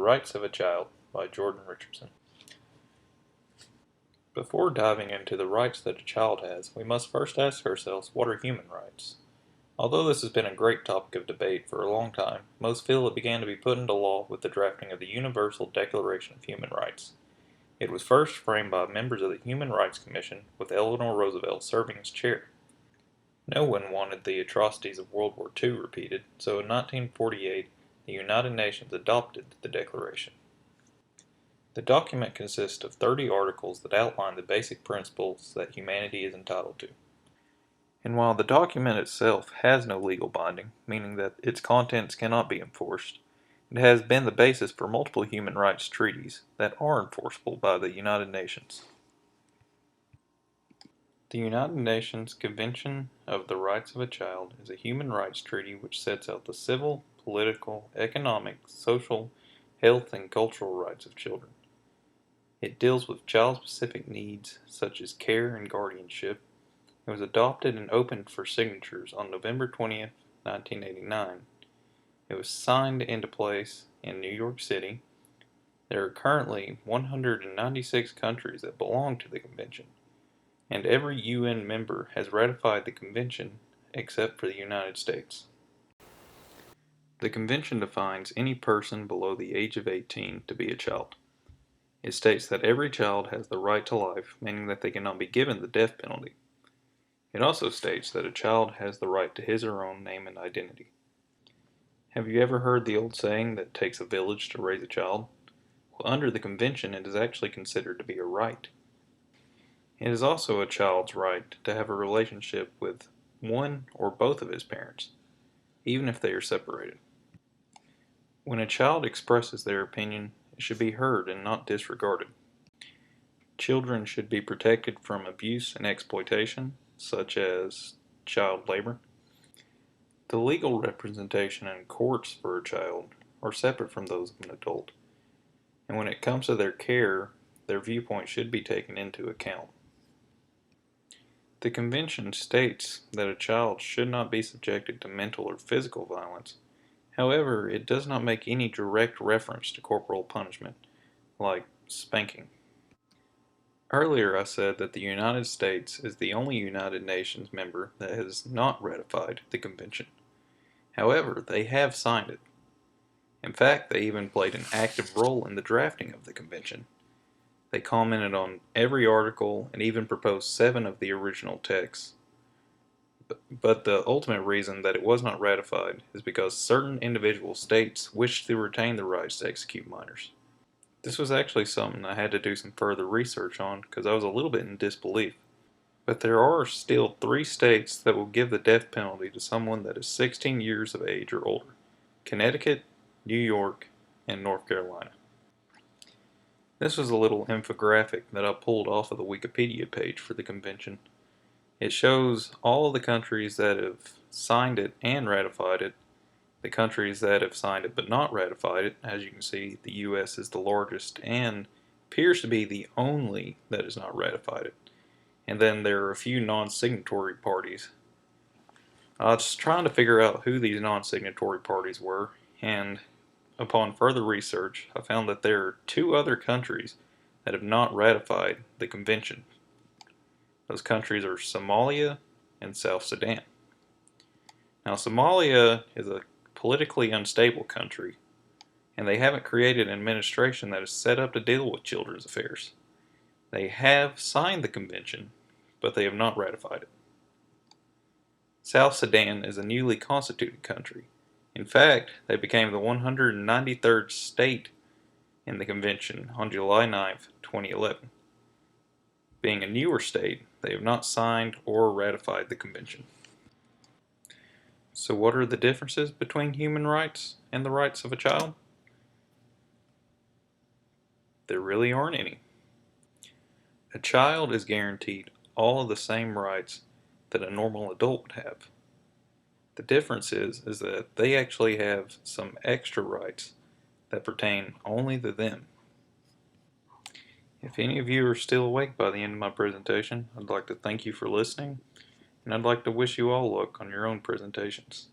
Rights of a Child by Jordan Richardson. Before diving into the rights that a child has, we must first ask ourselves, what are human rights? Although this has been a great topic of debate for a long time, most feel it began to be put into law with the drafting of the Universal Declaration of Human Rights. It was first framed by members of the Human Rights Commission, with Eleanor Roosevelt serving as chair. No one wanted the atrocities of World War II repeated, so in 1948, the United Nations adopted the Declaration. The document consists of 30 articles that outline the basic principles that humanity is entitled to. And while the document itself has no legal binding, meaning that its contents cannot be enforced, it has been the basis for multiple human rights treaties that are enforceable by the United Nations. The United Nations Convention of the Rights of a Child is a human rights treaty which sets out the civil, political, economic, social, health, and cultural rights of children. It deals with child-specific needs such as care and guardianship. It was adopted and opened for signatures on November 20th, 1989. It was signed into place in New York City. There are currently 196 countries that belong to the convention, and every UN member has ratified the convention except for the United States. The convention defines any person below the age of 18 to be a child. It states that every child has the right to life, meaning that they cannot be given the death penalty. It also states that a child has the right to his or her own name and identity. Have you ever heard the old saying that it takes a village to raise a child? Well, under the convention, it is actually considered to be a right. It is also a child's right to have a relationship with one or both of his parents, even if they are separated. When a child expresses their opinion, it should be heard and not disregarded. Children should be protected from abuse and exploitation, such as child labor. The legal representation in courts for a child are separate from those of an adult, and when it comes to their care, their viewpoint should be taken into account. The convention states that a child should not be subjected to mental or physical violence. However, it does not make any direct reference to corporal punishment, like spanking. Earlier I said that the United States is the only United Nations member that has not ratified the convention. However, they have signed it. In fact, they even played an active role in the drafting of the convention. They commented on every article and even proposed 7 of the original texts. But the ultimate reason that it was not ratified is because certain individual states wished to retain the rights to execute minors. This was actually something I had to do some further research on because I was a little bit in disbelief. But there are still 3 states that will give the death penalty to someone that is 16 years of age or older: Connecticut, New York, and North Carolina. This was a little infographic that I pulled off of the Wikipedia page for the convention. It shows all of the countries that have signed it and ratified it, the countries that have signed it but not ratified it. As you can see, the US is the largest and appears to be the only that has not ratified it. And then there are a few non-signatory parties. I was trying to figure out who these non-signatory parties were, and upon further research, I found that there are 2 other countries that have not ratified the convention. Those countries are Somalia and South Sudan. Now, Somalia is a politically unstable country, and they haven't created an administration that is set up to deal with children's affairs. They have signed the convention, but they have not ratified it. South Sudan is a newly constituted country. In fact, they became the 193rd state in the convention on July 9th, 2011. Being a newer state, they have not signed or ratified the convention. So what are the differences between human rights and the rights of a child? There really aren't any. A child is guaranteed all of the same rights that a normal adult would have. The difference is that they actually have some extra rights that pertain only to them. If any of you are still awake by the end of my presentation, I'd like to thank you for listening, and I'd like to wish you all luck on your own presentations.